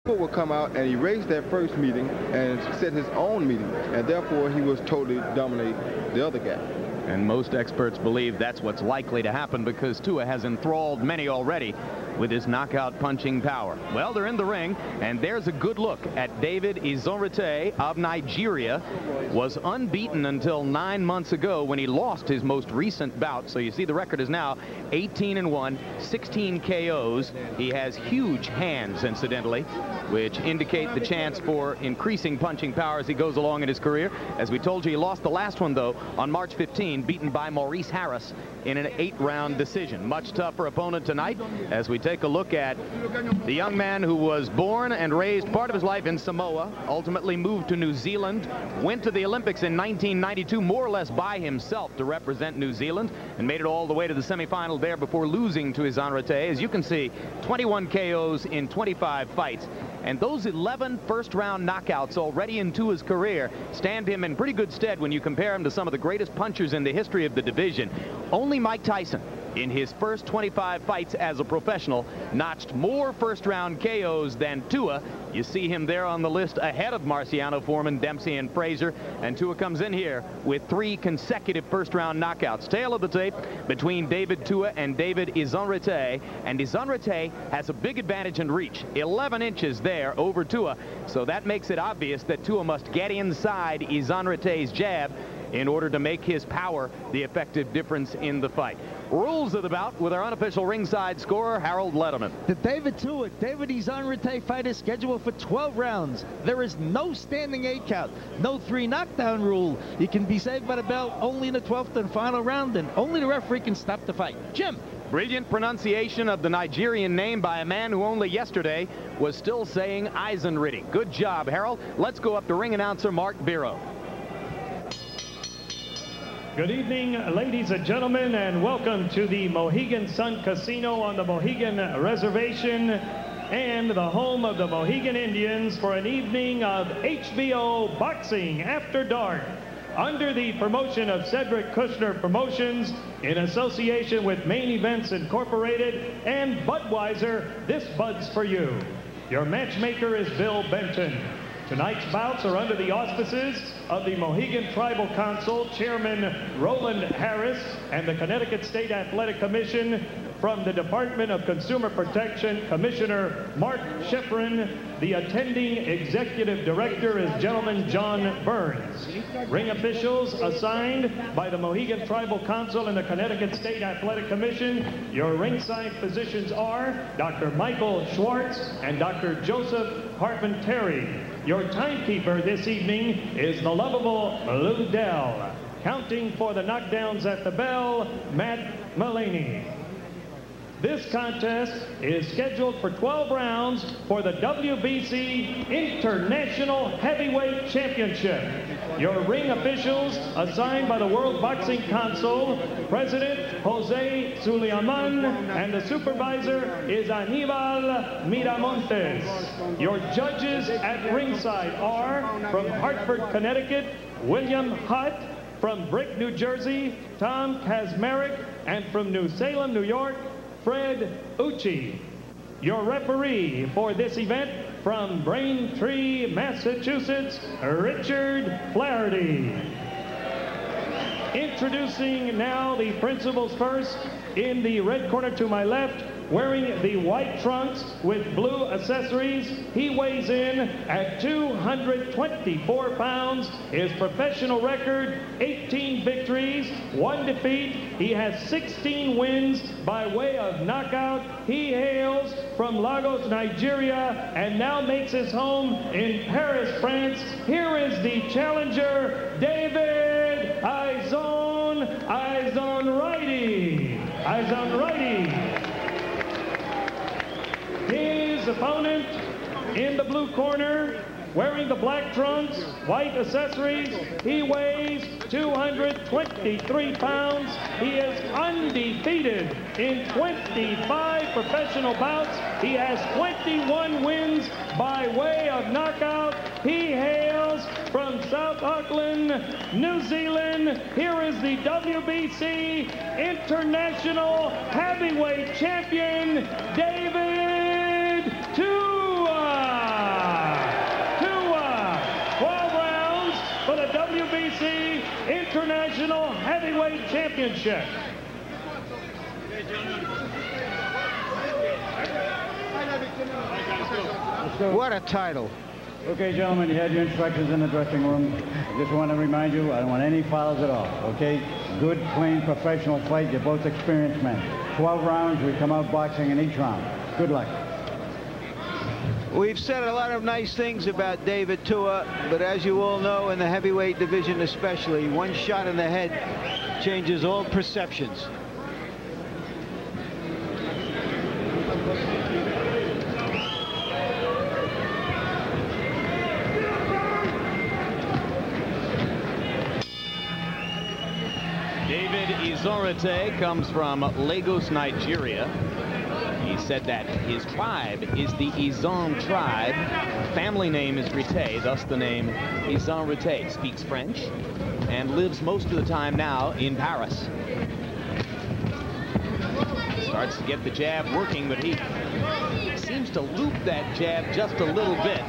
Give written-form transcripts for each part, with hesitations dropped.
Tua would come out and erase that first meeting and set his own meeting, and therefore he was totally dominate the other guy. And most experts believe that's what's likely to happen because Tua has enthralled many already with his knockout punching power. Well, they're in the ring, and there's a good look at David Izon of Nigeria. Was unbeaten until 9 months ago when he lost his most recent bout. So you see the record is now 18-1, 16 KOs. He has huge hands, incidentally, which indicate the chance for increasing punching power as he goes along in his career. As we told you, he lost the last one, though, on March 15, beaten by Maurice Harris in an 8-round decision. Much tougher opponent tonight as we take a look at the young man who was born and raised part of his life in Samoa, ultimately moved to New Zealand, went to the Olympics in 1992 more or less by himself to represent New Zealand, and made it all the way to the semifinal there before losing to Izon. As you can see, 21 KOs in 25 fights. And those 11 first-round knockouts already in Tua's career stand him in pretty good stead when you compare him to some of the greatest punchers in the history of the division. Only Mike Tyson, in his first 25 fights as a professional, notched more first-round KOs than Tua. You see him there on the list ahead of Marciano, Foreman, Dempsey, and Frazier. And Tua comes in here with 3 consecutive first-round knockouts. Tail of the tape between David Tua and David Izon. And Izon has a big advantage in reach, 11 inches there over Tua. So that makes it obvious that Tua must get inside Izon jab in order to make his power the effective difference in the fight. Rules of the bout with our unofficial ringside scorer, Harold Letterman. The David Izon fight is scheduled for 12 rounds. There is no standing 8 count, no 3 knockdown rule. You can be saved by the bell only in the 12th and final round, and only the referee can stop the fight. Jim. Brilliant pronunciation of the Nigerian name by a man who only yesterday was still saying Izon. Good job, Harold. Let's go up to ring announcer Mark Biro. Good evening, ladies and gentlemen, and welcome to the Mohegan Sun Casino on the Mohegan Reservation and the home of the Mohegan Indians for an evening of HBO Boxing After Dark under the promotion of Cedric Kushner Promotions in association with Main Events Incorporated and Budweiser. This Bud's for you. Your matchmaker is Bill Benton. Tonight's bouts are under the auspices of the Mohegan Tribal Council, Chairman Roland Harris, and the Connecticut State Athletic Commission. From the Department of Consumer Protection, Commissioner Mark Schifrin. The attending executive director is gentleman John Burns. Ring officials assigned by the Mohegan Tribal Council and the Connecticut State Athletic Commission. Your ringside physicians are Dr. Michael Schwartz and Dr. Joseph Harpenteri. Your timekeeper this evening is the lovable Lou Dell. Counting for the knockdowns at the bell, Matt Mullaney. This contest is scheduled for 12 rounds for the WBC International Heavyweight Championship. Your ring officials assigned by the World Boxing Council, President Jose Suleiman, and the supervisor is Anibal Miramontes. Your judges at ringside are from Hartford, Connecticut, William Hutt, from Brick, New Jersey, Tom Kazmarek, and from New Salem, New York, Fred Ucci. Your referee for this event from Braintree, Massachusetts, Richard Flaherty. Introducing now the principals first. In the red corner to my left, wearing the white trunks with blue accessories, he weighs in at 224 pounds. His professional record, 18 victories, 1 defeat. He has 16 wins by way of knockout. He hails from Lagos, Nigeria, and now makes his home in Paris, France. Here is the challenger, David Izon. His opponent in the blue corner, wearing the black trunks, white accessories, he weighs 223 pounds. He is undefeated in 25 professional bouts. He has 21 wins by way of knockout. He hails from South Auckland, New Zealand. Here is the WBC International Heavyweight Champion, David Tua. championship. What a title. Okay, gentlemen, you had your instructions in the dressing room. I just want to remind you, I don't want any fouls at all, okay? Good, clean, professional fight. You're both experienced men. 12 rounds, we come out boxing in each round. Good luck. We've said a lot of nice things about David Tua, but as you all know, in the heavyweight division especially, one shot in the head changes all perceptions. David Izon comes from Lagos, Nigeria. He said that his tribe is the Izon tribe. Family name is Rite, thus the name Izon Rite. Speaks French and lives most of the time now in Paris. Starts to get the jab working, but he seems to loop that jab just a little bit.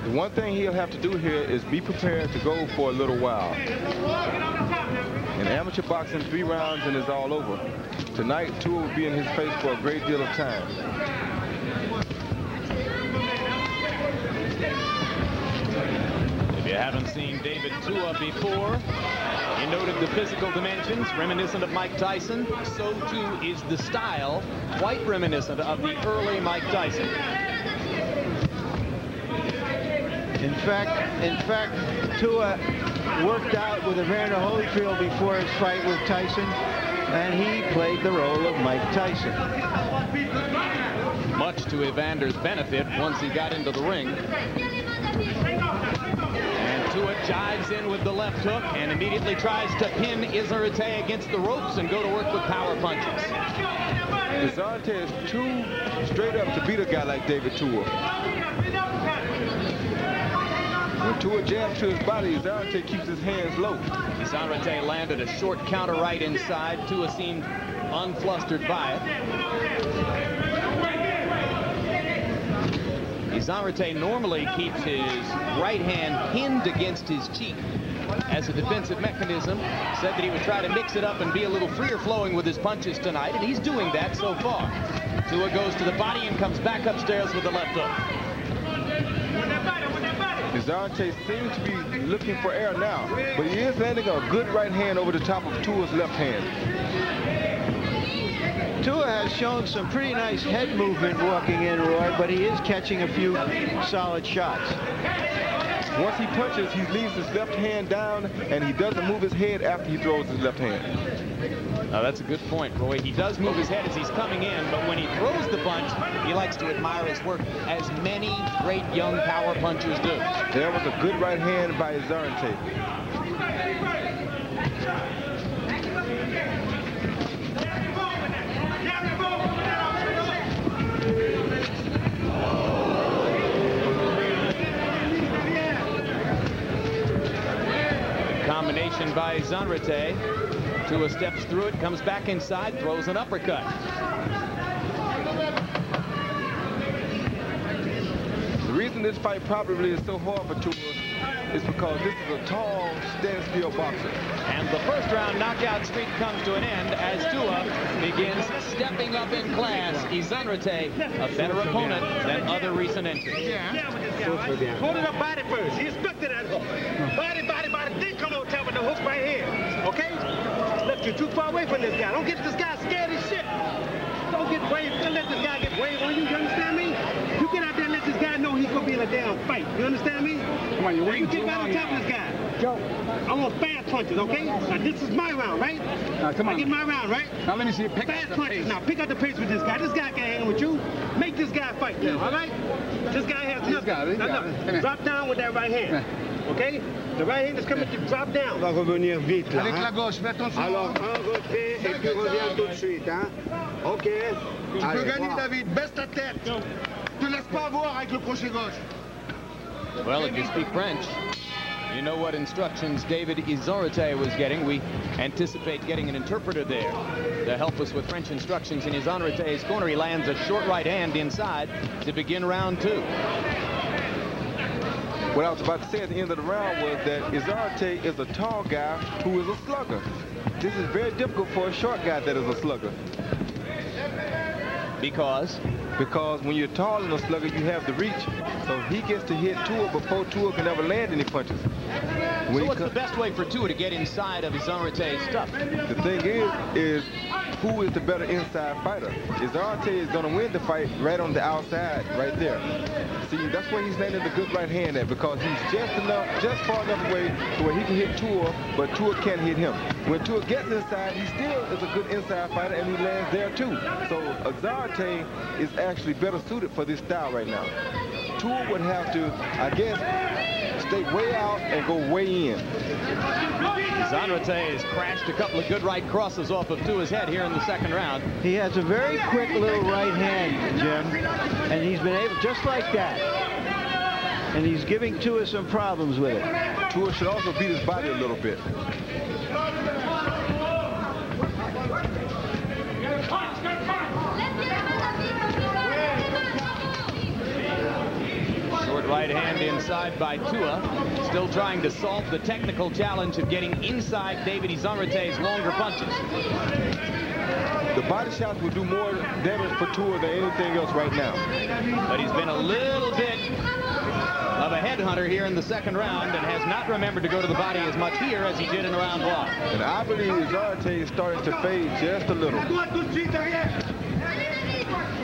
The one thing he'll have to do here is be prepared to go for a little while. In amateur boxing, 3 rounds and it's all over. Tonight, Tua will be in his face for a great deal of time. If you haven't seen David Tua before, you noted the physical dimensions, reminiscent of Mike Tyson. So too is the style, quite reminiscent of the early Mike Tyson. In fact, Tua worked out with Evander Holyfield before his fight with Tyson, and he played the role of Mike Tyson. Much to Evander's benefit once he got into the ring. And Tua jives in with the left hook and immediately tries to pin Izon against the ropes and go to work with power punches. Izon is too straight up to beat a guy like David Tua. When Tua jams to his body, Izon keeps his hands low. Izon landed a short counter right inside. Tua seemed unflustered by it. Izon normally keeps his right hand pinned against his cheek as a defensive mechanism. Said that he would try to mix it up and be a little freer flowing with his punches tonight, and he's doing that so far. Tua goes to the body and comes back upstairs with the left hook. Izon seems to be looking for air now, but he is landing a good right hand over the top of Tua's left hand. Tua has shown some pretty nice head movement walking in, Roy, but he is catching a few solid shots. Once he punches, he leaves his left hand down, and he doesn't move his head after he throws his left hand. Now that's a good point, Roy. He does move his head as he's coming in, but when he throws the punch, he likes to admire his work, as many great young power punchers do. There was a good right hand by Izon. Combination by Izon. Tua steps through it, comes back inside, throws an uppercut. The reason this fight probably is so hard for Tua is because this is a tall, stand-still boxer. And the first round knockout streak comes to an end as Tua begins stepping up in class. Izon, a better opponent than other recent entries. Hold it up body first. He expected that hook. Body. Then come on top of the hook right here. Okay? Look, you're too far away from this guy. Don't get this guy scared as shit. Don't get brave. Don't let this guy get brave on you. You understand me? You get out there and let this guy know he's going to be in a damn fight. You understand me? Come on, you're waiting. You get right on top of this guy. Joe. I want fast punches, okay? Now, this is my round, right? Now, come on. I get my round, right? Now, let me see you pick fast punches. Now, pick up the pace with this guy. This guy can't hang with you. Make this guy fight now, all right? This guy has nothing. Now, drop down with that right hand. Okay? The right hand is coming to drop down. On va revenir vite, là. Avec la gauche, fais attention. Alors, un retrait et puis reviens tout de suite, hein? OK. Tu peux gagner, David. Baisse ta tête. Te laisse pas avoir avec le crochet gauche. Well, if you speak French, you know what instructions David Izon was getting. We anticipate getting an interpreter there to help us with French instructions in Izon's corner. He lands a short right hand inside to begin round 2. What I was about to say at the end of the round was that Izon is a tall guy who is a slugger. This is very difficult for a short guy that is a slugger. Because? Because when you're tall and a slugger, you have the reach. So he gets to hit Tua before Tua can ever land any punches. So what's the best way for Tua to get inside of Izon stuff? The thing is who is the better inside fighter? Izon is going to win the fight right on the outside, right there. See, that's where he's landing the good right hand at, because he's just far enough away to where he can hit Tua, but Tua can't hit him. When Tua gets inside, he still is a good inside fighter, and he lands there too. So Izon is actually better suited for this style right now. Tua would have to, I guess, stay way out and go way in. Izon has crashed a couple of good right crosses off of Tua's head here in the second round. He has a very quick little right hand, Jim, and he's been able, just like that. And he's giving Tua some problems with it. Tua should also beat his body a little bit. Short right hand inside by Tua. Still trying to solve the technical challenge of getting inside David Izon's longer punches. The body shots will do more damage for Tua than anything else right now. But he's been a little bit of a headhunter here in the second round and has not remembered to go to the body as much here as he did in round one. And I believe Izon is starting to fade just a little.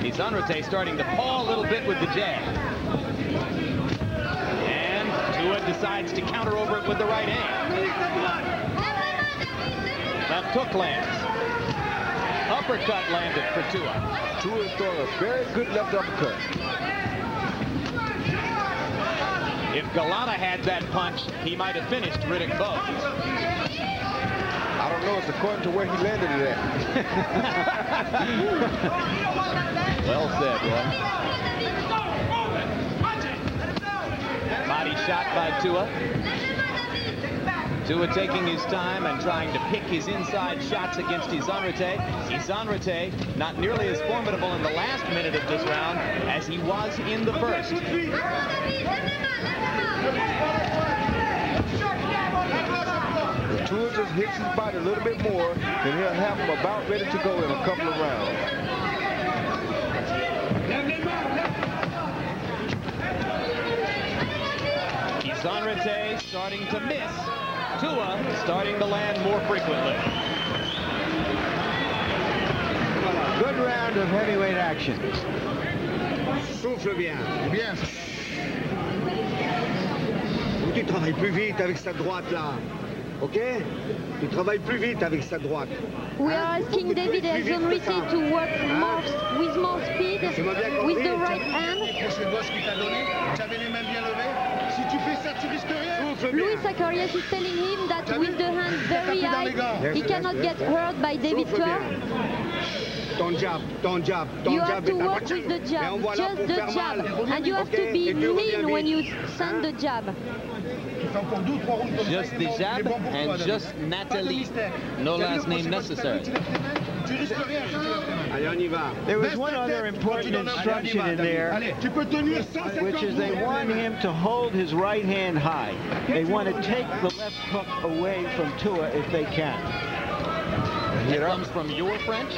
Izon starting to paw a little bit with the jab. And Tua decides to counter over it with the right hand. Left hook lands. Uppercut landed for Tua. Tua is throwing a very good left uppercut. If Galata had that punch, he might have finished Riddick Bowe. I don't know. It's according to where he landed it at. Well said, Roy. Body shot by Tua. Tua taking his time and trying to pick his inside shots against Izon. Izon not nearly as formidable in the last minute of this round as he was in the first. If Tua just hits his body a little bit more, then he'll have him about ready to go in a couple of rounds. Izon starting to miss. Tua starting to land more frequently. Good round of heavyweight action. Souffle bien. Bien. Tu travailles plus vite avec sa droite là. Ok? Tu travailles plus vite avec sa droite. We are asking David Izon to work with more speed with the right hand. Luis Zacharias is telling him that with the hand very high, he cannot get hurt by DavydKlimov. You have to work with the jab, just the jab, and you have to be lean when you send the jab. Just the jab and just Nathalie. No last name necessary. There was one other important instruction in there, which is they want him to hold his right hand high. They want to take the left hook away from Tua if they can. It comes from your French?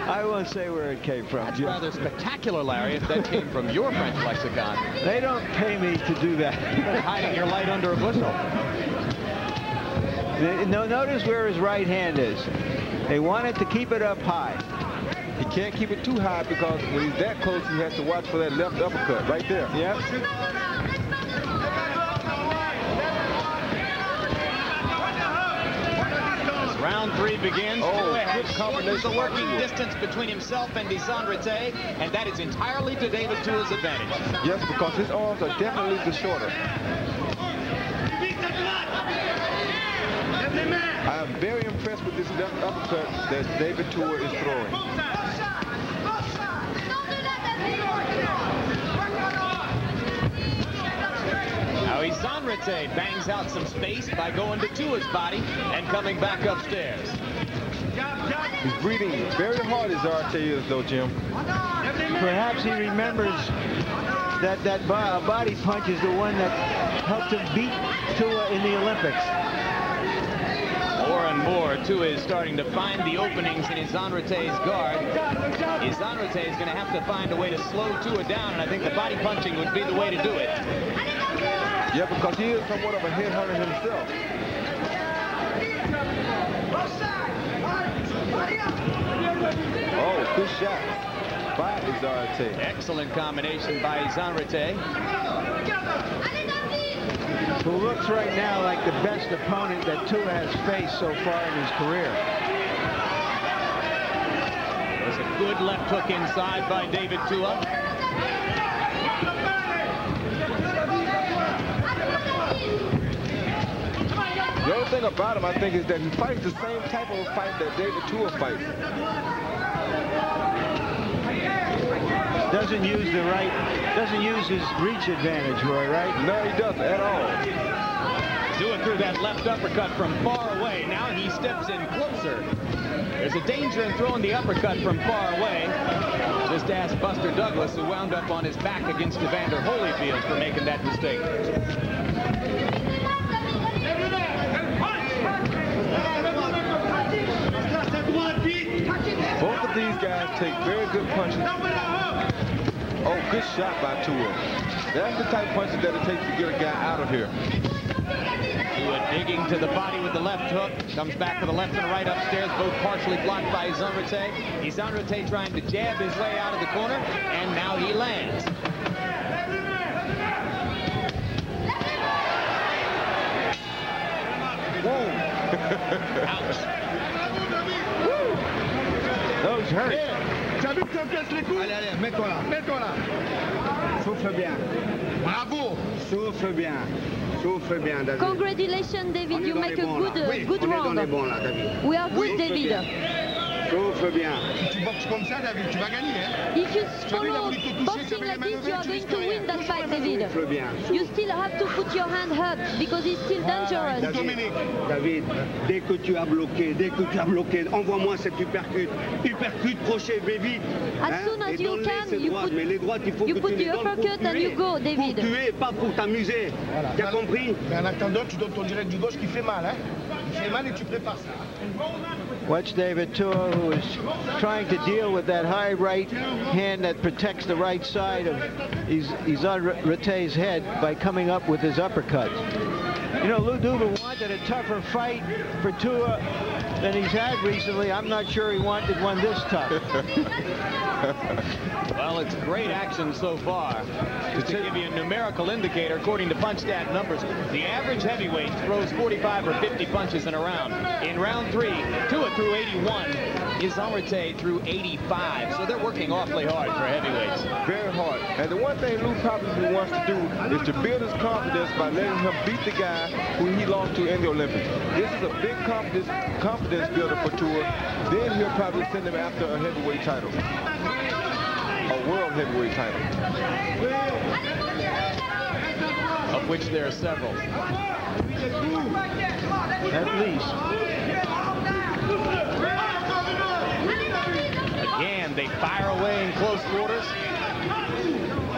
I won't say where it came from. That's rather spectacular, Larry, if that came from your French lexicon. They don't pay me to do that. Hiding your light under a bushel. No, notice where his right hand is. They wanted to keep it up high. He can't keep it too high because when he's that close, he has to watch for that left uppercut right there. Yep. Round three begins. Good combination. The working distance between himself and Izon, and that is entirely to David Tua's advantage. Yes, because his arms are definitely the shorter. I am very impressed with this left uppercut that David Tua is throwing. Now Izon bangs out some space by going to Tua's body and coming back upstairs. He's breathing very hard as Izon is, though, Jim. Perhaps he remembers that body punch is the one that helped him beat Tua in the Olympics. More and more, Tua is starting to find the openings in Izon Rete's guard. Izon Rete is going to have to find a way to slow Tua down, and I think the body punching would be the way to do it. Yeah, because he is somewhat of a headhunter himself. Oh, good shot by Izon Rete. Excellent combination by Izon Rete. Who looks right now like the best opponent that Tua has faced so far in his career. There's a good left hook inside by David Tua. The other thing about him, I think, is that he fights the same type of fight that David Tua fights. Doesn't use his reach advantage, Roy, right? No, he doesn't at all. Tua threw that left uppercut from far away. Now he steps in closer. There's a danger in throwing the uppercut from far away. Just ask Buster Douglas, who wound up on his back against Evander Holyfield for making that mistake. Both of these guys take very good punches. Oh, good shot by Tua. That's the type of punches that it takes to get a guy out of here. Tua digging to the body with the left hook. Comes back to the left and right upstairs, both partially blocked by Izon Rete. Izon Rete trying to jab his way out of the corner, and now he lands. Whoa. Ouch. Those hurt. Allez, allez, mets-toi là, mets-toi là. Souffle bien. Bravo. Souffle bien. Souffle bien, David. Congratulations, David. You make a good on est round. dans les bons, là, David. We are good, David. Souffle bien. Si tu boxes comme ça, David, tu vas gagner, hein? If you follow boxing like this, you are going to win that fight, David. Souffle bien. You still have to put your hand up because it's still dangerous. David, dès que tu as bloqué, envoie-moi cette uppercut. Uppercut, crochet, vais vite. As soon as you can, you put the uppercut and you go, David. Pour tuer, pas pour t'amuser. Tu as compris? Mais en attendant, tu donnes ton direct du gauche qui fait mal, hein? Il fait mal et tu prépares ça. Watch David Tua, who is trying to deal with that high right hand that protects the right side of Izon Rete's head by coming up with his uppercut. You know, Lou Duva wanted a tougher fight for Tua than he's had recently. I'm not sure he wanted one this tough. Well, it's great action so far. Just to give you a numerical indicator, according to PunchStat numbers, the average heavyweight throws 45 or 50 punches in a round. In round 3, Tua threw 81. Izon Rete threw 85. So they're working awfully hard for heavyweights. Very hard. And the one thing Lou probably wants to do is to build his confidence by letting him beat the guy who he lost to in the Olympics. This is a big confidence builder for Tua. Then he'll probably send him after a heavyweight title. A world heavyweight title. Of which there are several. At least. Again, they fire away in close quarters.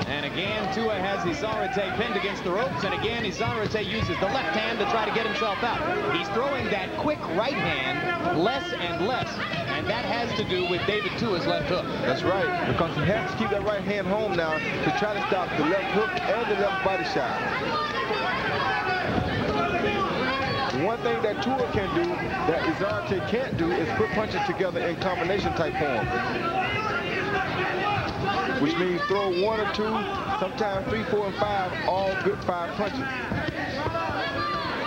And again, Tua has Izon Rete pinned against the ropes. And again, Izon Rete uses the left hand to try to get himself out. He's throwing that quick right hand less and less. And that has to do with David Tua's left hook. That's right, because he has to keep that right hand home now to try to stop the left hook and the left body shot. One thing that Tua can do that Izon Rete can't do is put punches together in combination type form. Which means throw 1 or 2, sometimes 3, 4, and 5, all good 5 punches.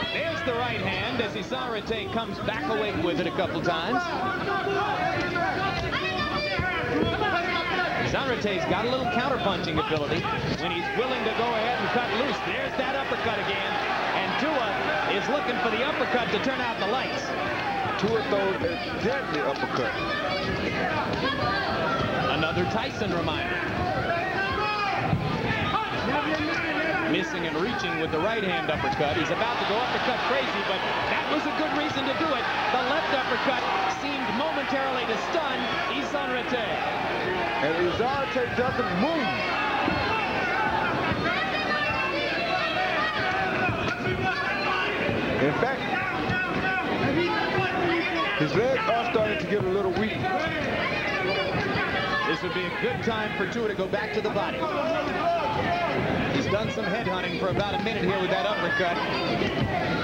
There's the right hand as Izon Rete comes back away with it a couple times. Izon Rete's got a little counter-punching ability when he's willing to go ahead and cut loose. There's that uppercut again. And Tua is looking for the uppercut to turn out the lights. Tua throws a deadly uppercut. Another Tyson reminder. Missing and reaching with the right hand uppercut. He's about to go uppercut crazy, but that was a good reason to do it. The left uppercut seemed momentarily to stun Izon Rete. And Izon Rete doesn't move. In fact, his legs are starting to get a little weak. This would be a good time for Tua to go back to the body. He's done some head hunting for about a minute here with that uppercut.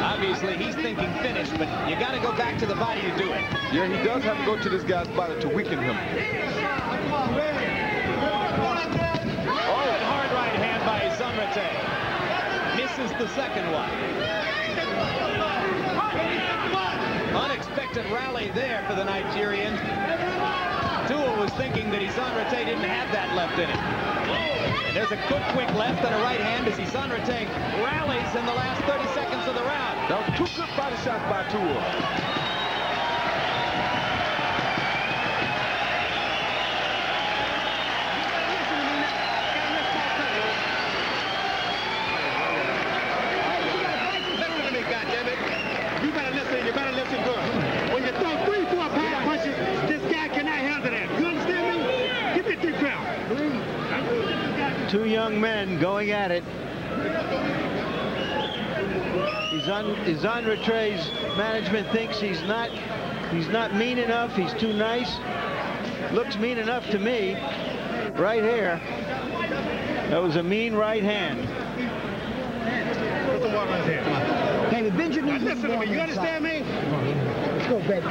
Obviously, he's thinking finish, but you got to go back to the body to do it. Yeah, he does have to go to this guy's body to weaken him. Good hard right hand by Izon. Misses the second one. Unexpected rally there for the Nigerian. Tua was thinking that Izon didn't have that left in him. And there's a quick left and a right hand as Izon rallies in the last 30 seconds of the round. That was 2 good body shots by Tua. You better listen good. When you throw 3, 4 power punches, this guy cannot handle that. You understand me? Give me 3 pounds. 2 young men going at it. Izon Retre's management thinks he's not mean enough. He's too nice. Looks mean enough to me. Right here. That was a mean right hand. Put the water in his hand. Hey, Benjamin, listen to me. You understand me? Let's go, baby.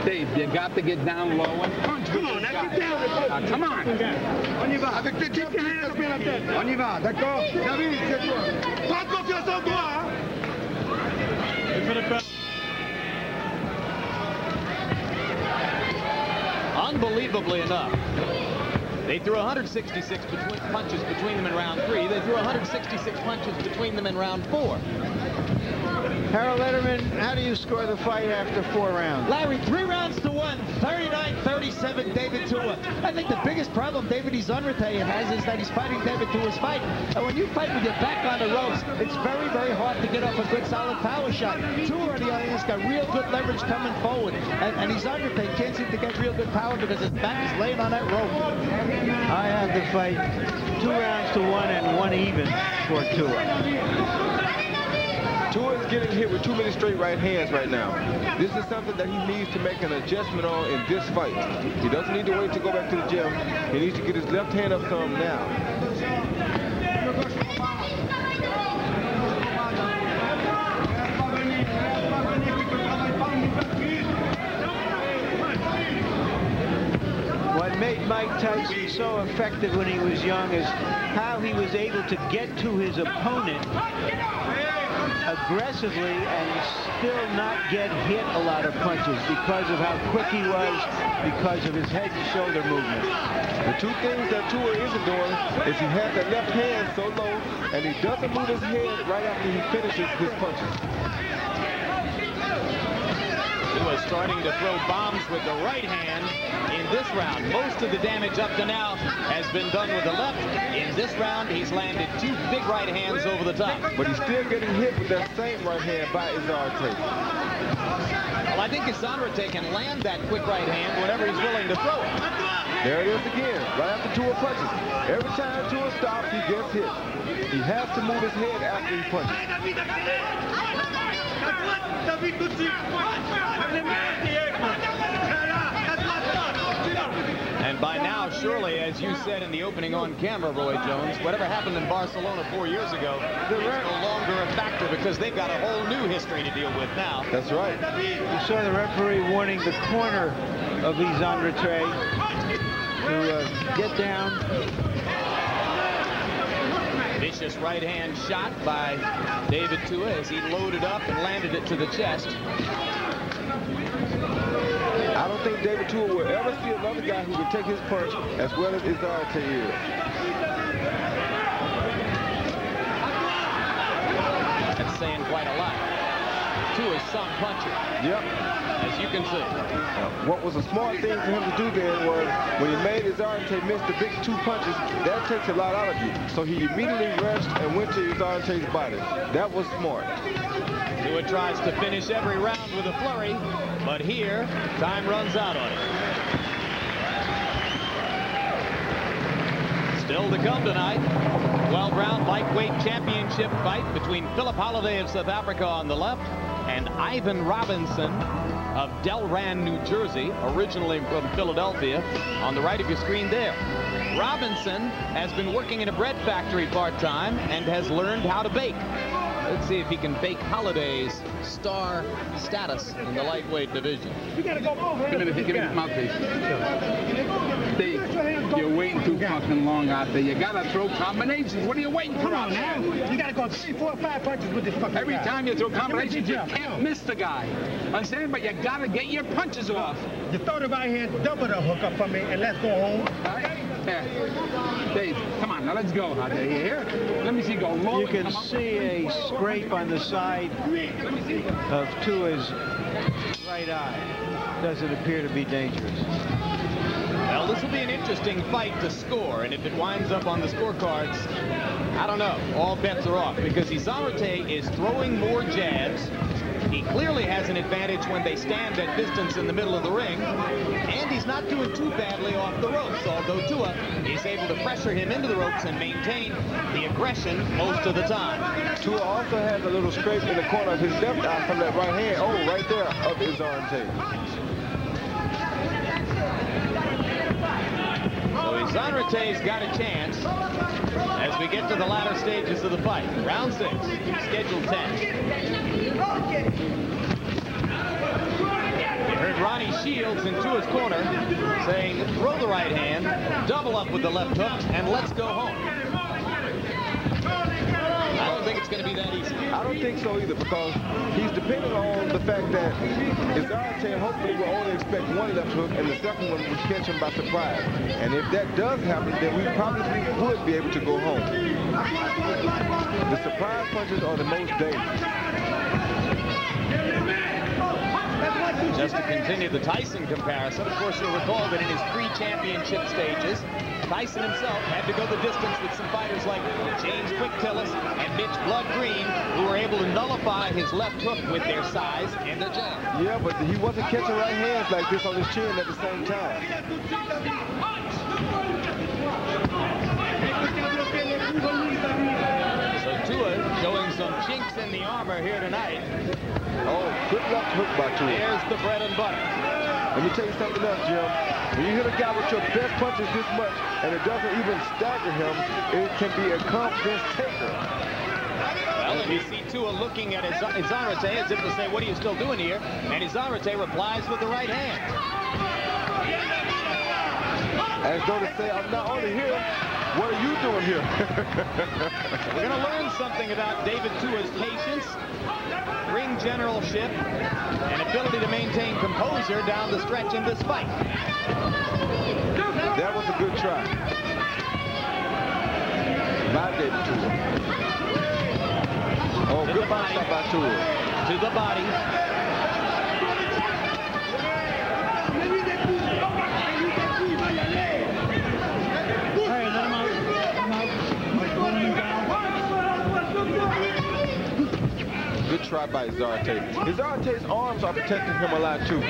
Dave, you got to get down low and punch. Come on, now get down. Come on. On y va. Avec tes keep your hands up in la tête. On y va, d'accord? David, c'est toi. Pas de confiance en toi, hein? Unbelievably enough, they threw 166 punches between them in round 3. They threw 166 punches between them in round 4. Harold Letterman, how do you score the fight after 4 rounds? Larry, 3 rounds to 1, 39-37, David Tua. I think the biggest problem David Izon has is that he's fighting David Tua's fight. And when you fight with your back on the ropes, it's very, very hard to get off a good, solid power shot. Tua, on the other hand, has got real good leverage coming forward. And Izon can't seem to get real good power because his back is laying on that rope. I have the fight 2 rounds to 1 and 1 even for Tua. Tua is getting hit with too many straight right hands right now. This is something that he needs to make an adjustment on in this fight. He doesn't need to wait to go back to the gym. He needs to get his left hand up some now. What made Mike Tyson so effective when he was young is how he was able to get to his opponent aggressively and still not get hit a lot of punches because of how quick he was, because of his head and shoulder movement. The 2 things that Tua isn't doing is he has that left hand so low and he doesn't move his head right after he finishes his punches. Tua starting to throw bombs with the right hand in this round. Most of the damage up to now has been done with the left. In this round, he's landed 2 big right hands over the top. But he's still getting hit with that same right hand by Izon. Well, I think Izon can land that quick right hand whenever he's willing to throw it. There it is again, right after Tua punches. Every time Tua stops, he gets hit. He has to move his head after he punches. And by now, surely, as you said in the opening on camera, Roy Jones, whatever happened in Barcelona 4 years ago is no longer a factor because they've got a whole new history to deal with now. That's right. You saw the referee warning the corner of Izon Retre to get down. Vicious right hand shot by David Tua as he loaded up and landed it to the chest. I don't think David Tua will ever see another guy who can take his punch as well as Izon is. That's saying quite a lot. Tua's some puncher. Yep. As you can see. What was a smart thing for him to do then was when he made Izon miss the big 2 punches, that takes a lot out of you. So he immediately rushed and went to Izon's body. That was smart. Tua tries to finish every round with a flurry, but here, time runs out on him. Still to come tonight, 12-round lightweight championship fight between Philip Holliday of South Africa on the left Ivan Robinson of Delran, New Jersey, originally from Philadelphia, on the right of your screen there. Robinson has been working in a bread factory part-time and has learned how to bake. Let's see if he can bake Holliday's star status in the lightweight division. Give me the mouthpiece. Steve, you're waiting too fucking long out there. You gotta throw combinations. What are you waiting for out there? You gotta go 3, 4, 5 punches with this fucking Every guy. time you throw combinations, you can't miss the guy. Understand? But you gotta get your punches off. You throw the right hand, double the hook up for me, and let's go home. All right? There. Dave, come on, now let's go out there. Here. Let me see go low. You can see a scrape on the side of Tua's right eye. Doesn't appear to be dangerous. Well, this will be an interesting fight to score, and if it winds up on the scorecards, I don't know. All bets are off because Izon is throwing more jabs. He clearly has an advantage when they stand at distance in the middle of the ring, and he's not doing too badly off the ropes, although Tua is able to pressure him into the ropes and maintain the aggression most of the time. Tua also has a little scrape in the corner of his left eye from that right hand. Oh, right there of Izon. So Izon got a chance as we get to the latter stages of the fight. Round 6, scheduled 10. You heard Ronnie Shields in Tua's corner saying, throw the right hand, double up with the left hook, and let's go home. I don't think it's going to be that easy. I don't think so either, because he's depending on the fact that Izon hopefully will only expect one left hook and the second one will catch him by surprise. And if that does happen, then we probably would be able to go home. The surprise punches are the most dangerous. Just to continue the Tyson comparison, of course, you'll recall that in his pre-championship stages, Tyson himself had to go the distance with some fighters like James Quick Tillis and Mitch Blood Green, who were able to nullify his left hook with their size and their jab. Yeah, but he wasn't catching right hands like this on his chin at the same time. So Tua showing some chinks in the armor here tonight. Oh, good left hook by Tua. There's the bread and butter. Let me tell you something else, Jim. When you hit a guy with your best punches this much and it doesn't even stagger him, it can be a confidence taker. Well, and you see Tua looking at Izon as if to say, what are you still doing here? And Izon replies with the right hand. As though to say, I'm not only here, what are you doing here? We're going to learn something about David Tua's patience, ring generalship, and ability to maintain composure down the stretch in this fight. That was a good try by David Tua. Oh, good body shot by Tua. To the body. Good try by Izon. Izon's arms are protecting him a lot too.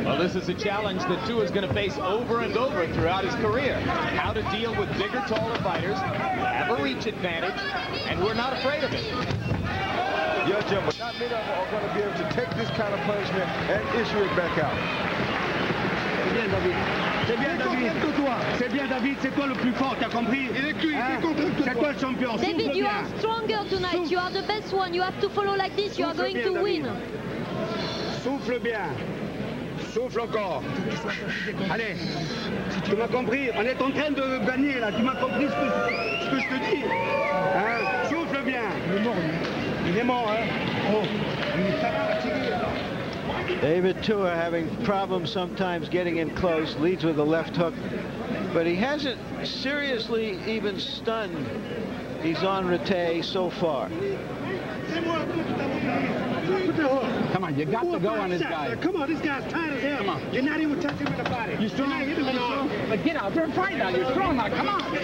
Well, this is a challenge that Tua is going to face over and over throughout his career. How to deal with bigger, taller fighters, have a reach advantage, and we're not afraid of it. Yeah, Jim, but not many of them are going to be able to take this kind of punishment and issue it back out. C'est bien, David. C'est bien, David. C'est toi le plus fort, t'as compris? C'est toi le champion. David, you are stronger tonight. You are the best one. You have to follow like this. You are going to win. Souffle bien. Souffle encore. Allez, tu m'as compris? On est en train de gagner là. Tu m'as compris ce que je te dis? Hein? Souffle bien. Il est mort, hein? Oh, il est fatigué. David Tua having problems sometimes getting in close, leads with the left hook, but he hasn't seriously even stunned Izon so far. Come on, you got to go on this guy. Come on, this guy's tired as hell. Come on. You're not even touching him in the body. You're strong. You're not hitting him in the arm. But get out there and fight now. You're strong now. Come on. You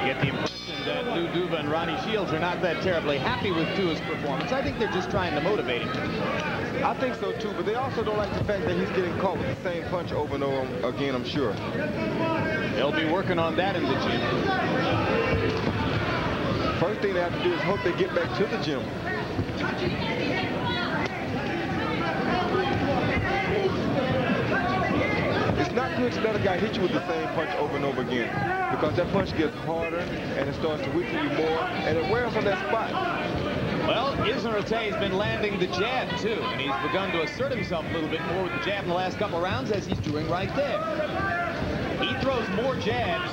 get the impression that Lou Tuva and Ronnie Shields are not that terribly happy with Tua's performance. I think they're just trying to motivate him. I think so too, but they also don't like the fact that he's getting caught with the same punch over and over again, I'm sure. They'll be working on that in the gym. First thing they have to do is hope they get back to the gym. It's not good to let a guy hit you with the same punch over and over again, because that punch gets harder and it starts to weaken you more, and it wears on that spot. Well, Izon has been landing the jab, too, and he's begun to assert himself a little bit more with the jab in the last couple of rounds, as he's doing right there. He throws more jabs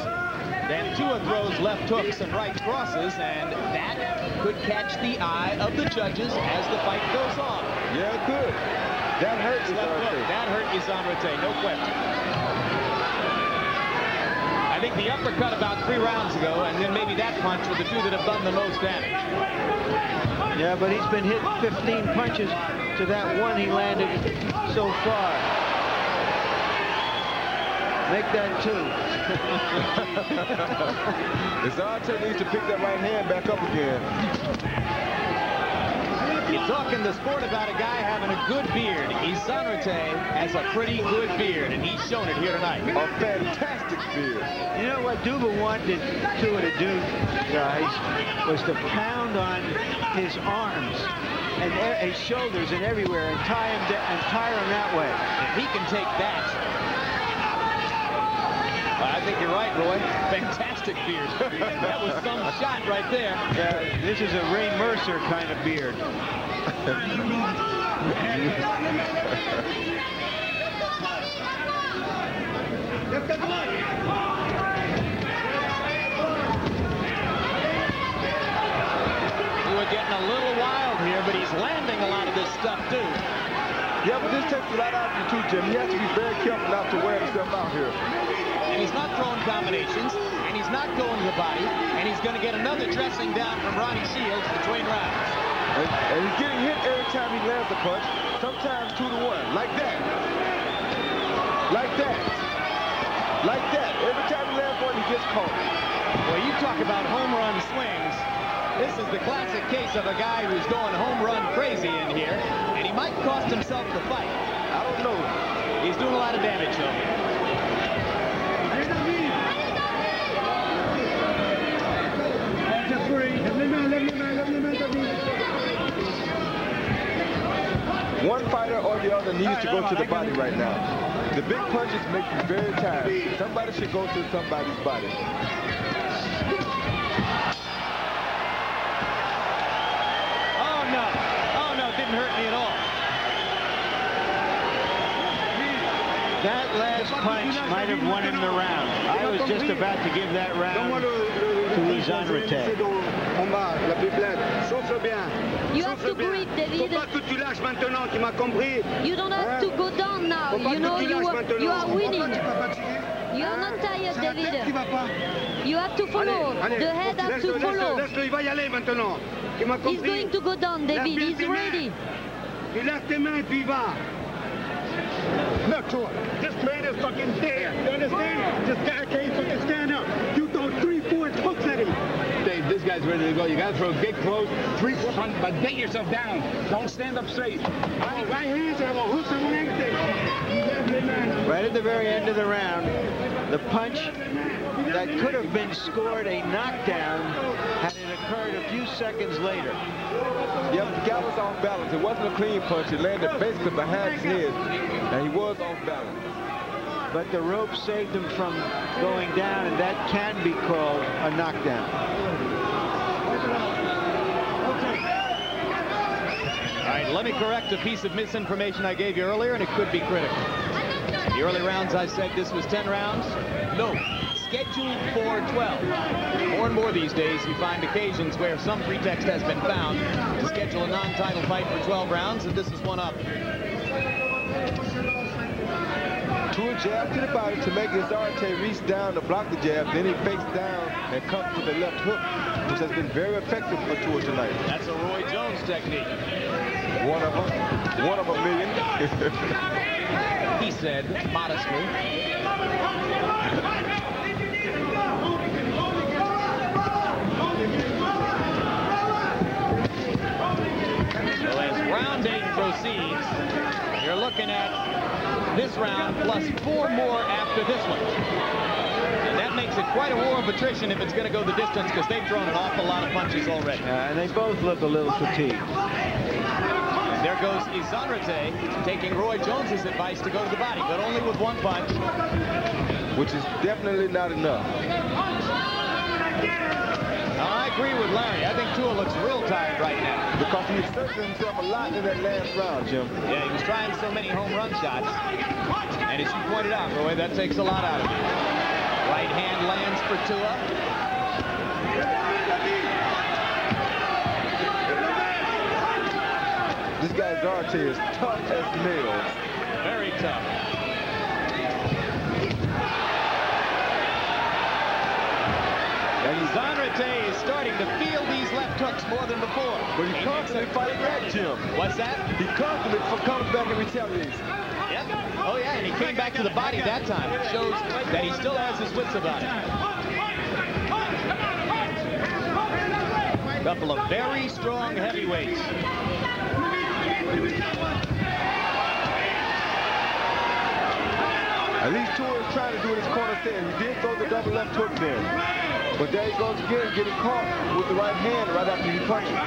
than Tua throws left hooks and right crosses, and that could catch the eye of the judges as the fight goes on. Yeah, it could. That hurt Izon. That hurt Izon, no question. I think the uppercut about 3 rounds ago, and then maybe that punch were the two that have done the most damage. Yeah, but he's been hit 15 punches to that one he landed so far. Make that 2. Izon needs to pick that right hand back up again. You talk in the sport about a guy having a good beard. Izon has a pretty good beard, and he's shown it here tonight. A fantastic beard. You know what Duba wanted Tua to do, guys, was to pound on his arms and his shoulders and everywhere and tire him that way. If he can take that, I think you're right, Roy. Fantastic beard. That was some shot right there. This is a Ray Mercer kind of beard. We're getting a little wild here, but he's landing a lot of this stuff, too. Yeah, but this takes a lot out of you, too, Jim. He has to be very careful not to wear himself out here. And he's not throwing combinations, and he's not going to the body, and he's going to get another dressing down from Ronnie Shields between rounds. And he's getting hit every time he lands a punch, sometimes 2 to 1, like that. Like that. Like that. Every time he lands one, he gets caught. Well, you talk about home run swings. This is the classic case of a guy who's going home run crazy in here, and he might cost himself the fight. I don't know. He's doing a lot of damage, though. One fighter or the other needs to go to the body right now. The big punches make you very tired. Somebody should go to somebody's body. Oh, no. Oh, no, it didn't hurt me at all. That last punch might have won him the round. I was just about to give that round to Izon. You have to breathe, David. You don't have to go down now. You know you are winning. You are not tired, David. You have to follow. The head has to follow. He's going to go down, David. He's ready. Look to him. This man is fucking dead. You understand? This guy can't fucking stand up. You throw 3-4 hooks at him. Dave, this guy's ready to go. You gotta throw big close, 3-4 punches, but get yourself down. Don't stand up straight. Right hands and hooks and everything. Right at the very end of the round, the punch that could have been scored a knockdown had it occurred a few seconds later. Yeah, but the guy was off balance. It wasn't a clean punch. It landed basically behind his head, and he was off balance. But the rope saved him from going down, and that can be called a knockdown. All right, let me correct a piece of misinformation I gave you earlier, and it could be critical. The early rounds, I said this was 10 rounds. No, scheduled for 12. More and more these days, you find occasions where some pretext has been found to schedule a non-title fight for 12 rounds, and this is one of them. Tua jab to the body to make Izon reach down to block the jab. Then he fakes down and comes with a left hook, which has been very effective for Tua tonight. That's a Roy Jones technique. One of a million. He said modestly. round 8 proceeds, you're looking at this round plus 4 more after this one. And that makes it quite a war of attrition if it's going to go the distance, because they've thrown an awful lot of punches already. And they both look a little fatigued. There goes Izon taking Roy Jones's advice to go to the body, but only with 1 punch. Which is definitely not enough. I agree with Larry. I think Tua looks real tired right now. Because he exerted himself a lot in that last round, Jim. Yeah, he was trying so many home run shots. And as you pointed out, Roy, that takes a lot out of him. Right hand lands for Tua. This guy Zarte is tough as nails. Very tough. Izon is starting to feel these left hooks more than before. But he constantly fighting back, Jim. What's that? He constantly comes back and retaliates. Yep. Oh, yeah, and he came back to the body that time. It shows that he still has his wits about him. A couple of very strong heavyweights. At least Tua is trying to do what his corner said. He did throw the double left hook there. But there he goes again, getting caught with the right hand right after he punches.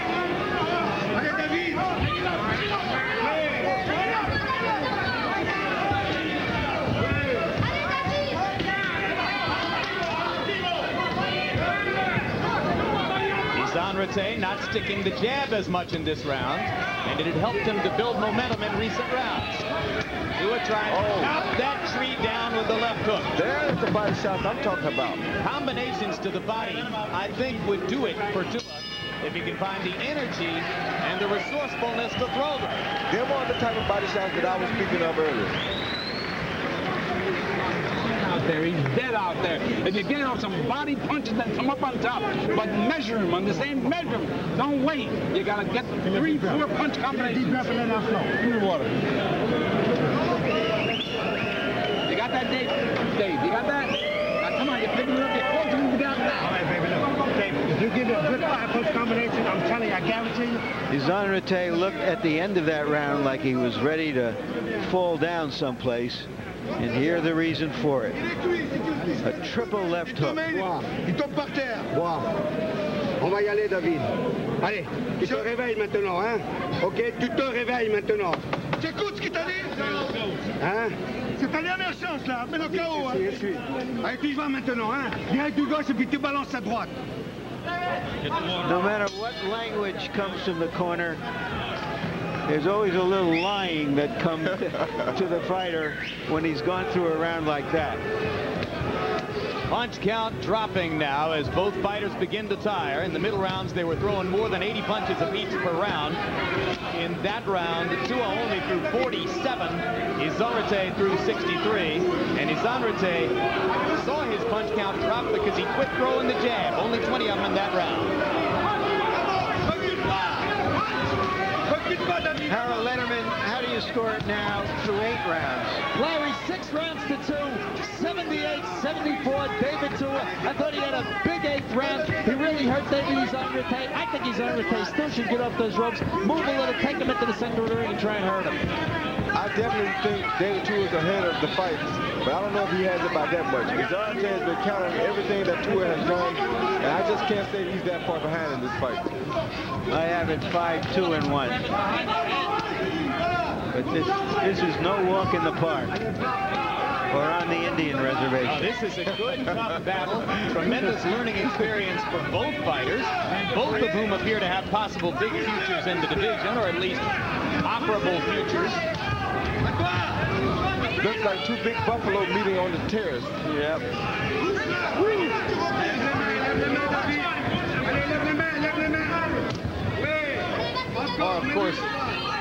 Izon not sticking the jab as much in this round, and it had helped him to build momentum in recent rounds. Tua trying to chop that tree down with the left hook. There's the body shots I'm talking about. Combinations to the body, I think, would do it for Tua if he can find the energy and the resourcefulness to throw them. Them are the type of body shots that I was speaking of earlier. He's dead out there. If you get him some body punches, then come up on top. But measure him on the same measure. Don't wait. You got to get 3, 4 punch combinations. Deep breath and let out flow. Give me water. You got that, Dave? Dave, you got that? Now, come on, you're picking it up. You're forcing him down now. All right, baby, look. Dave, if you give me a good 5-punch combination, I'm telling you, I guarantee you. Izon looked at the end of that round like he was ready to fall down someplace. And here's the reason for it. A triple left hook. Il tombe par terre. On va y aller, David. Allez, tu te réveilles maintenant, hein? OK, tu te réveilles maintenant. J'écoute ce qu'il t'a dit. Hein? C'est ta dernière chance, là. Fais le KO, hein? Allez, tu y vas maintenant, hein? Viens avec du gauche et puis tu balances à droite. No matter what language comes from the corner, there's always a little lying that comes to the fighter when he's gone through a round like that. Punch count dropping now as both fighters begin to tire. In the middle rounds, they were throwing more than 80 punches apiece per round. In that round, Tua only threw 47. Izon threw 63. And Izon saw his punch count drop because he quit throwing the jab. Only 20 of them in that round. Harold Letterman, how do you score it now through 8 rounds? Larry, 6 rounds to 2, 78-74, David Tua. I thought he had a big 8th round. He really hurt David Izon. I think Izon still should get off those ropes, move a little, take him into the center of the ring and try and hurt him. I definitely think David Tua is ahead of the fight, but I don't know if he has it by that much. Izon has been countering everything that Tua has done, and I just can't say he's that far behind in this fight. I have it 5-2-1. But this is no walk in the park or on the Indian reservation. Oh, this is a good, tough battle. Tremendous learning experience for both fighters, both of whom appear to have possible big futures in the division, or at least operable futures. Looks like 2 big buffalo meeting on the terrace. Yep. Or, of course,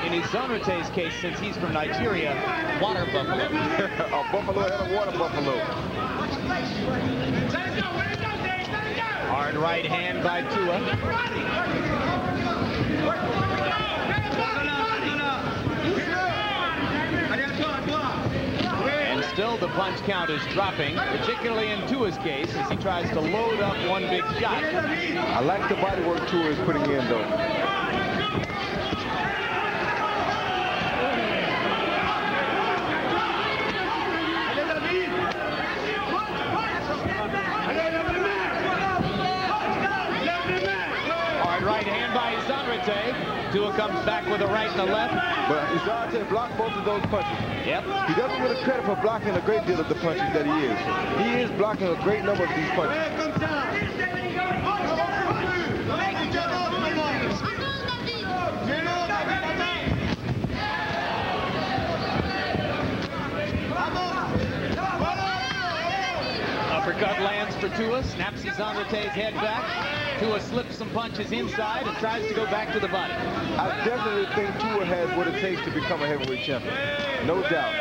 in Izon case, since he's from Nigeria, water buffalo. A buffalo and a water buffalo. Hard right hand by Tua. And still the punch count is dropping, particularly in Tua's case, as he tries to load up one big shot. I like the body work Tua is putting in, though. comes back with a right and a left. But Izon blocked both of those punches. Yep. He doesn't get a credit for blocking a great deal of the punches that he is. He is blocking a great number of these punches. Uppercut lands for Tua, snaps Izon Rete's head back. Tua slips some punches inside and tries to go back to the body. I definitely think Tua has what it takes to become a heavyweight champion. No doubt.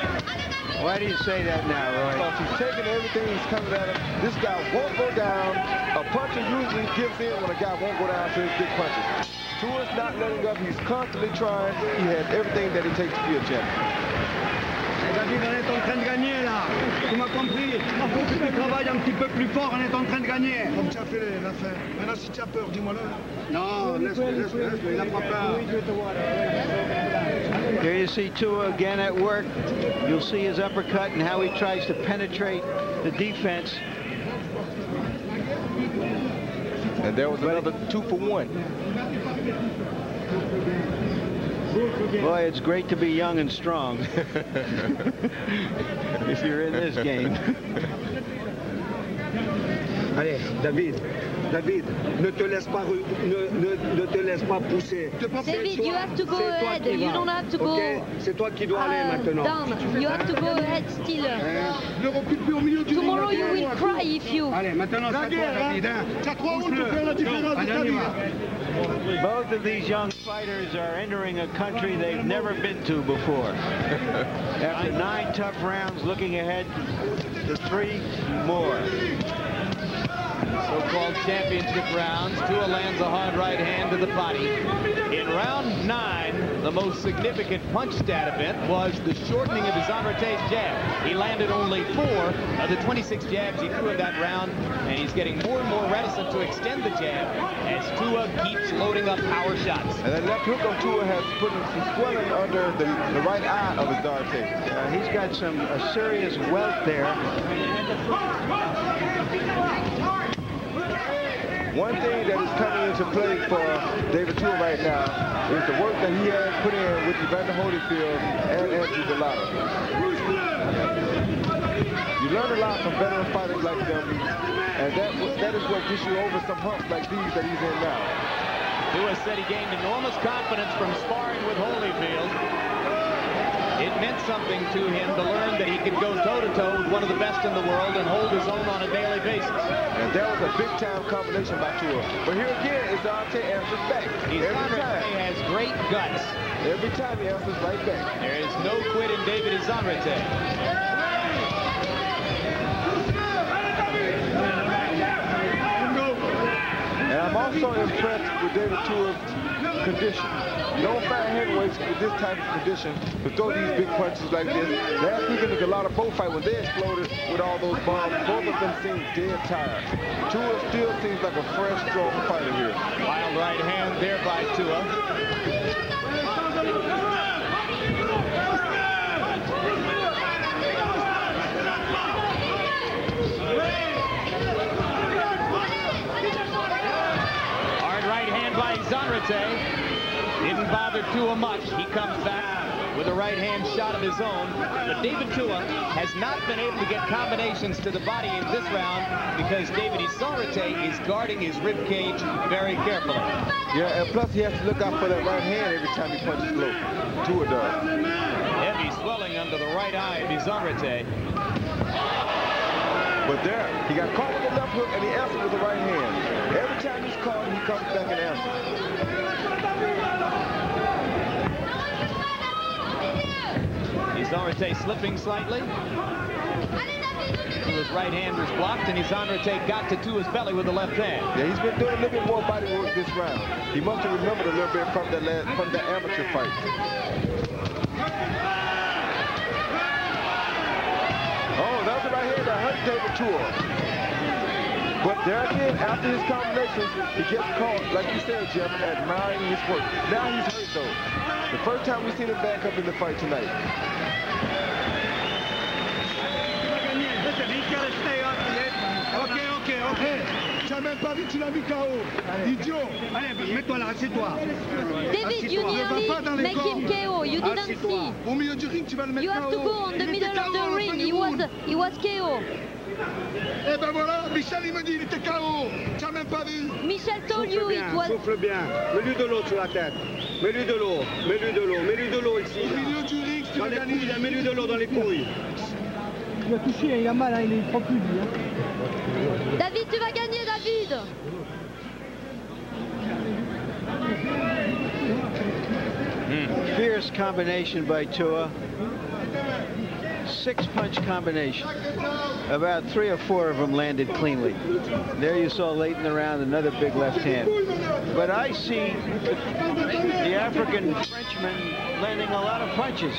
Why do you say that now, Roy? Because he's taking everything he's coming at him. This guy won't go down. A puncher usually gives in when a guy won't go down to his big punches. Tua's not letting up. He's constantly trying. He has everything that it takes to be a champion. David, on est en train de gagner là. Tu m'as compris? Il faut que tu travailles un petit peu plus fort, on est en train de gagner. Comme tu as fait l'affaire. Maintenant, si tu as peur, dis-moi-le. Non, laisse-le, il n'a pas peur. Here you see Tua again at work. You'll see his uppercut and how he tries to penetrate the defense. And there was another 2 for 1. Boy, it's great to be young and strong if you're in this game. Allez, David, ne te laisse pas pousser. David, you have to go ahead. You don't have to go C'est toi qui dois aller maintenant. down. You have to go ahead still. Tomorrow you will cry if you... Allez, maintenant c'est toi, David. Tu as 3 rounds pour faire la différence de ta vie. Both of these young fighters are entering a country they've never been to before. After 9 tough rounds, looking ahead to 3 more. So-called championship rounds. Tua lands a hard right hand to the body. In round 9, the most significant punch stat event was the shortening of Izon Rete's jab. He landed only 4 of the 26 jabs he threw in that round, and he's getting more and more reticent to extend the jab as Tua keeps loading up power shots. And that left hook of Tua has put some swelling under the right eye of Izon Rete. He's got some serious welt there. One thing that is coming into play for David Tua right now is the work that he has put in with Evander Holyfield and Andrew Delata. You learn a lot from veteran fighters like them, and that is what gets you over some humps like these that he's in now. Tua said he gained enormous confidence from sparring with Holyfield. It meant something to him to learn that he could go toe-to-toe with one of the best in the world and hold his own on a daily basis. And that was a big-time combination by Tua. But here again, Izon Rete answers back. Izon Rete has great guts. Every time he answers right back. There is no quit in David Izon Rete. And I'm also impressed with David Tua's condition. You don't find heavyweights with this type of condition to throw these big punches like this. Last week in the Galata Bow fight, when they exploded with all those bombs, both of them seemed dead tired. Tua still seems like a fresh, strong fighter here. Wild right hand there by Tua. Hard right hand by Izon Rete. Didn't bother Tua much. He comes back with a right hand shot of his own. But David Tua has not been able to get combinations to the body in this round because David Izon Rete is guarding his rib cage very carefully. Yeah, and plus he has to look out for that right hand every time he punches low. Tua does. Heavy swelling under the right eye of Izon Rete. But there, he got caught with the left hook and he answered with the right hand. Every time he's caught, he comes back and answers. Izon Rete slipping slightly. Tua's right hand was blocked, and Izon Rete got to Tua's belly with the left hand. Yeah, he's been doing a little bit more body work this round. He must have remembered a little bit from the amateur fight. Oh, that was the right hand that hurt David Tua. But there again, after his combinations, he gets caught, like you said, Jeff, admiring his work. Now he's hurt, though. The first time we've seen him back up in the fight tonight. He's got to stay up. Okay. Tu n'as même pas vu, tu l'as mis KO. Idiot. Allez, mets-toi là, assieds-toi. David, you nearly make him KO. You didn't see. Au milieu du ring, tu vas le mettre KO. You have to go on the middle of the ring. He was KO. Eh ben voilà, Michel il me dit il était KO. Tu n'as même pas vu. Michel told you it was. Souffle bien. Mets-lui de l'eau sur la tête. Mets-lui de l'eau. Mets-lui de l'eau. Mets-lui de l'eau ici. Au milieu du ring, tu dans vas les gagner. couilles, mets-lui de l'eau dans les couilles. Il a touché, il a mal, hein, il est trop plus lui. Hein. David, tu vas gagner, David. Fierce combination by Tua. 6-punch combination. About 3 or 4 of them landed cleanly. There you saw late in the round another big left hand. But I see the African Frenchman landing a lot of punches.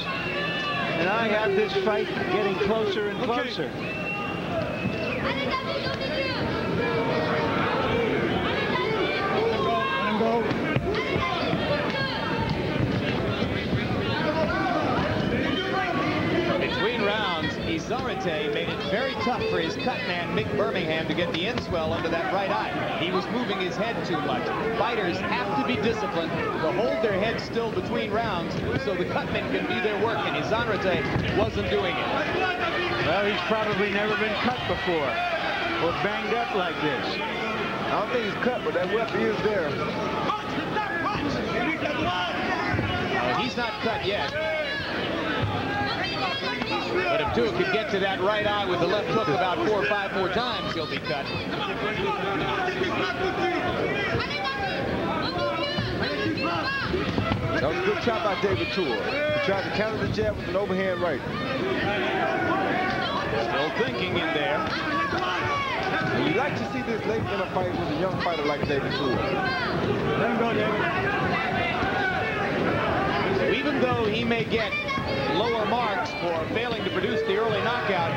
And I have this fight getting closer and closer. Between rounds, Izarate made it very tough for his cut man, Mick Birmingham, to get the inswell under that right eye. He was moving his head too much. Fighters have to be disciplined to hold their head still between rounds so the cutmen can do their work, and Izarate wasn't doing it. Well, he's probably never been cut before or banged up like this. I don't think he's cut, but that weapon is there. He's not cut yet. But if Tua could get to that right eye with the left hook about 4 or 5 more times, he'll be cut. That was a good shot by David Tua. He tried to counter the jab with an overhand right. Still thinking in there. And you like to see this late in a fight with a young fighter like David Tua. Let him go, David. Even though he may get lower marks for failing to produce the early knockout,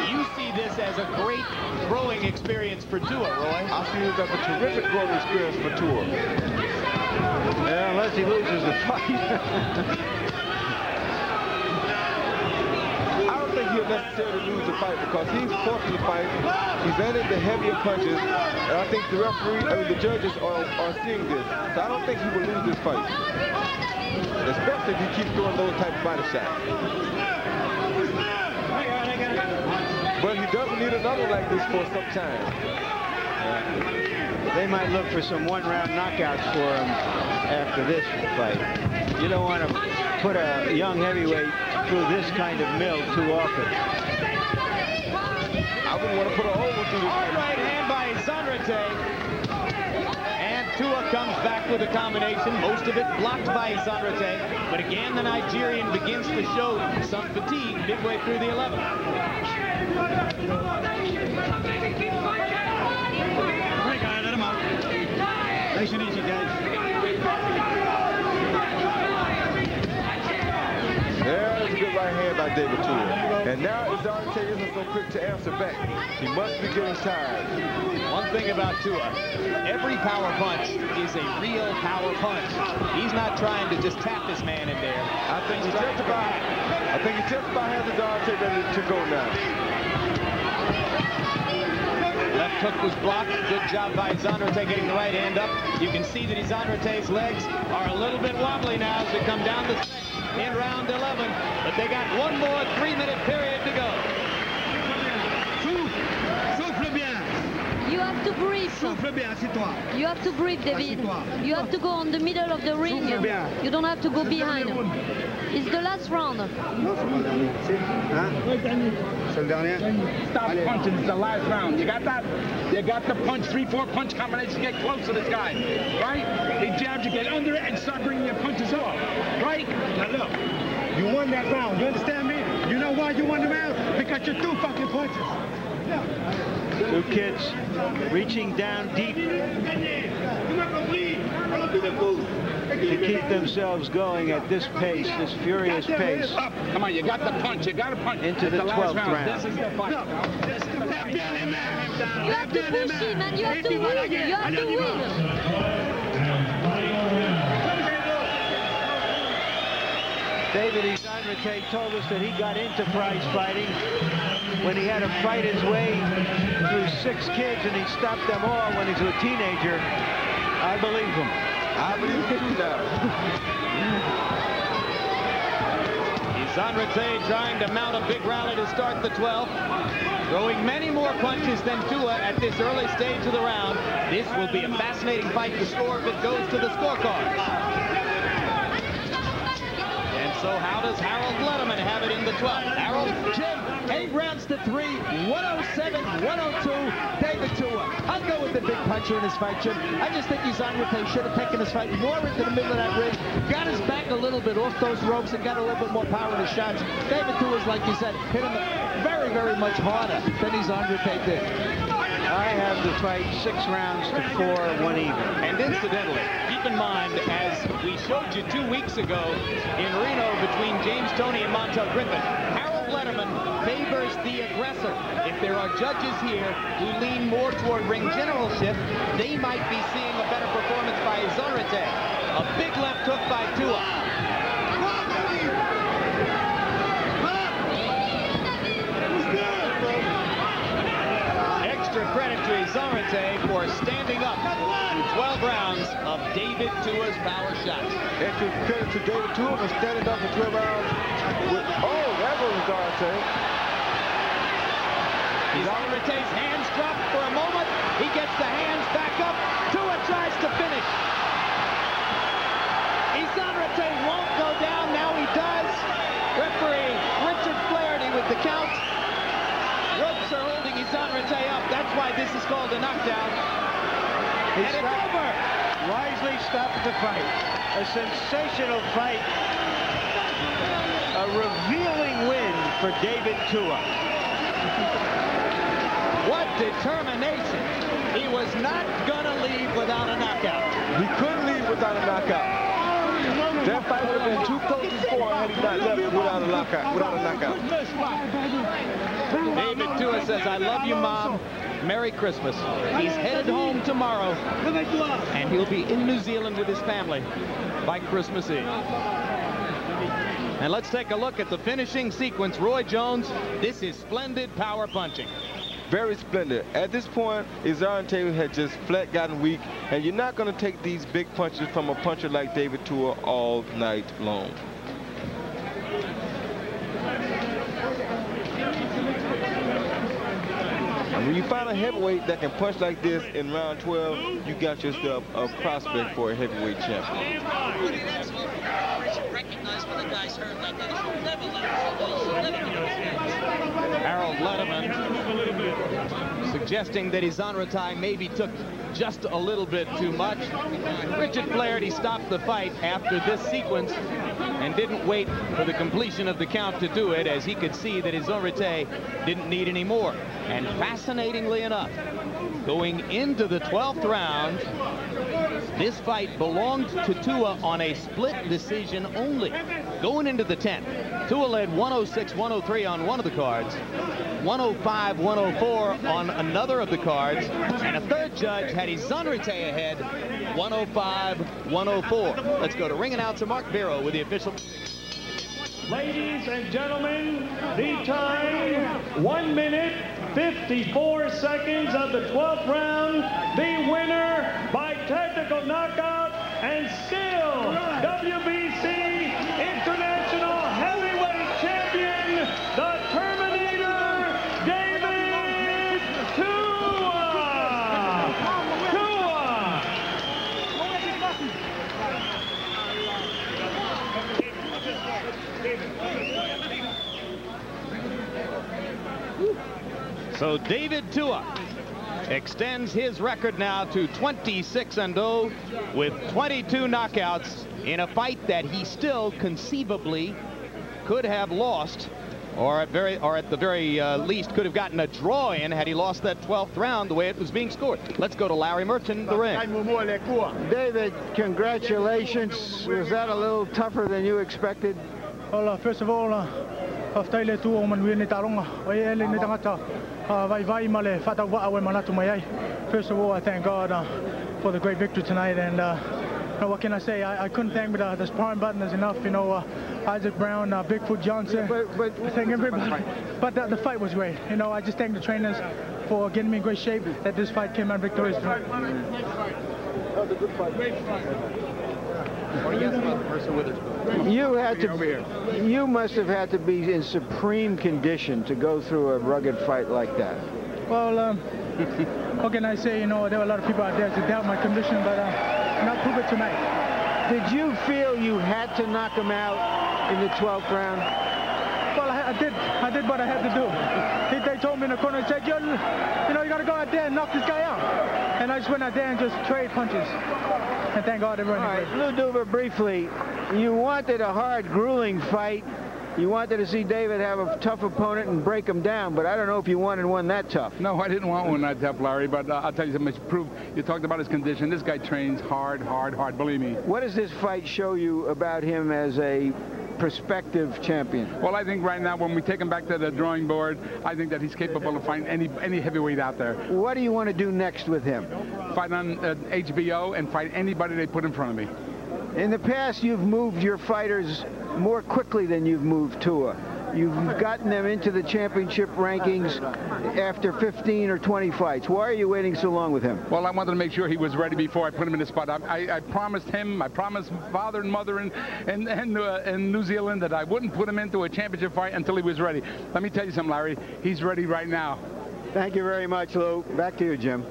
you see this as a great growing experience for Tua, Roy. I see this as a terrific growing experience for Tua. Yeah, unless he loses the fight. I don't think he'll necessarily lose the fight because he's forcing the fight. He's landed the heavier punches, and I think the the judges are seeing this. So I don't think he will lose this fight, especially if he keeps throwing those type of body shots. But he doesn't need another like this for some time. They might look for some one-round knockouts for him after this fight. You don't want to put a young heavyweight through this kind of mill too often. I wouldn't want to put a hole through this. Hard right hand by Izarate. And Tua comes back with a combination, most of it blocked by Izarate. But again, the Nigerian begins to show some fatigue midway through the 11th. Let him out. Nice and easy, guys. There's a good right hand by David Tua. And now Izarate isn't so quick to answer back. He must be getting tired. One thing about Tua, every power punch is a real power punch. He's not trying to just tap this man in there. I think he just about has Izarate ready to go now. Left hook was blocked. Good job by Izarate getting the right hand up. You can see that Izarate's legs are a little bit wobbly now as they come down the stretch in round 11. But they got one more 3-minute period to go. Souffle bien. You have to breathe. Souffle bien, assieds-toi. You have to breathe, David. You have to go on the middle of the ring. You don't have to go behind. It's the last round. Non, c'est pas le dernier. Hein? C'est le dernier? Stop punching. It's the last round. You got that? You got the punch, 3-4 punch combination. Get close to this guy, right? He jabs you, get under it, and start bringing your punches off, right? Now look, you won that round. You understand me? You know why you won the round? Because you're 2 fucking punches. Two kids reaching down deep to keep themselves going at this pace, this furious pace. Up. Come on, you got the punch. You got to punch. Into the 12th round. This is the fight. You have to push him and you have to win. You have to win. David Izon told us that he got into prize fighting when he had to fight his way through 6 kids and he stopped them all when he was a teenager. I believe him. I believe him now. Izon trying to mount a big rally to start the 12th. Throwing many more punches than Tua at this early stage of the round. This will be a fascinating fight to score if it goes to the scorecard. And so how does Harold Letterman have it in the 12th? Harold? Jim, 8 rounds to 3, 107, 102, David Tua. I'll go with the big puncher in this fight, Jim. I just think Izon should have taken his fight more into the middle of that ring, got his back a little bit off those ropes and got a little bit more power in his shots. David Tua's, like you said, hit him very, very much harder than Izon did. I have the fight 6 rounds to 4, 1 even. And incidentally, keep in mind, as we showed you 2 weeks ago in Reno between James Toney and Montel Griffin, Harold Letterman favors the aggressor. If there are judges here who lean more toward ring generalship, they might be seeing a better performance by Izon. A big left hook by Tua. Extra credit to Izon for standing up through 12 rounds of David Tua's power shots. Extra credit to David Tua for standing up for 12 rounds. Oh, there goes Izon. Izon hands drop for a moment. He gets the hands back up. Tua tries to finish. Izon won't go down. Now he does. Referee Richard Flaherty with the count. Ropes are holding Izon up. That's why this is called a knockdown. And it's over. Wisely stopped the fight. A sensational fight. A revealing win for David Tua. What determination. He was not going to leave without a knockout. He couldn't leave without a knockout. That fight would have been too close before had he not left without a knockout. David Tua says, "I love you, Mom. Merry Christmas." He's headed home tomorrow, and he'll be in New Zealand with his family by Christmas Eve. And let's take a look at the finishing sequence. Roy Jones, this is splendid power punching. Very splendid. At this point, Izon had just flat gotten weak, and you're not going to take these big punches from a puncher like David Tua all night long. And when you find a heavyweight that can punch like this in round 12, you got yourself a prospect for a heavyweight champion. Harold Letterman suggesting that Izon maybe took just a little bit too much. Richard Flaherty stopped the fight after this sequence and didn't wait for the completion of the count to do it, as he could see that Izon didn't need any more. And fascinatingly enough, going into the 12th round, this fight belonged to Tua on a split decision only. Going into the 10th, Tua led 106-103 on one of the cards, 105-104 on another of the cards, and a third judge had Izon ahead, 105-104. Let's go to ring announcer Mark Vero with the official. Ladies and gentlemen, the time, 1 minute, 54 seconds of the 12th round. The winner by technical knockout and still WBC International Heavyweight Champion, the Terminator, David Tua. So David Tua extends his record now to 26-0 with 22 knockouts in a fight that he still conceivably could have lost, or at the very least could have gotten a draw in had he lost that 12th round the way it was being scored. Let's go to Larry Merchant in the ring. David, congratulations. Was that a little tougher than you expected? Well, first of all, after the two women win it along, first of all, I thank God for the great victory tonight, and what can I say? I couldn't thank the sparring partners enough. You know, Isaac Brown, Bigfoot Johnson. I thank everybody. But the fight was great. You know, I just thank the trainers for getting me in great shape that this fight came out victorious. What do you ask about Mercer Witherspoon? You must have had to be in supreme condition to go through a rugged fight like that. Well, what can I say? You know, there were a lot of people out there to doubt my condition, but I'll prove it tonight. Did you feel you had to knock him out in the 12th round? Well, I did what I had to do. They told me in the corner, said, you know, you got to go out there and knock this guy out. And I just went out there and just trade punches. And thank God everyone. All right, Lou Duva, briefly, you wanted a hard, grueling fight. You wanted to see David have a tough opponent and break him down, but I don't know if you wanted one that tough. No, I didn't want one that tough, Larry, but I'll tell you something. You talked about his condition. This guy trains hard, believe me. What does this fight show you about him as a prospective champion? Well, I think right now, when we take him back to the drawing board, I think that he's capable of fighting any heavyweight out there. What do you want to do next with him? Fight on HBO and fight anybody they put in front of me. In the past, you've moved your fighters more quickly than you've moved Tua. You've gotten them into the championship rankings after 15 or 20 fights. Why are you waiting so long with him? Well, I wanted to make sure he was ready before I put him in the spot. I promised him, I promised father and mother in New Zealand that I wouldn't put him into a championship fight until he was ready. Let me tell you something, Larry. He's ready right now. Thank you very much, Lou. Back to you, Jim.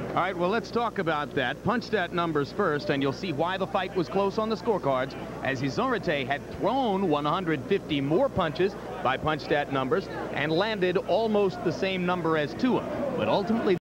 All right, well, let's talk about that. Punch stat numbers first, and you'll see why the fight was close on the scorecards, as Izon had thrown 150 more punches by punch stat numbers and landed almost the same number as Tua. But ultimately,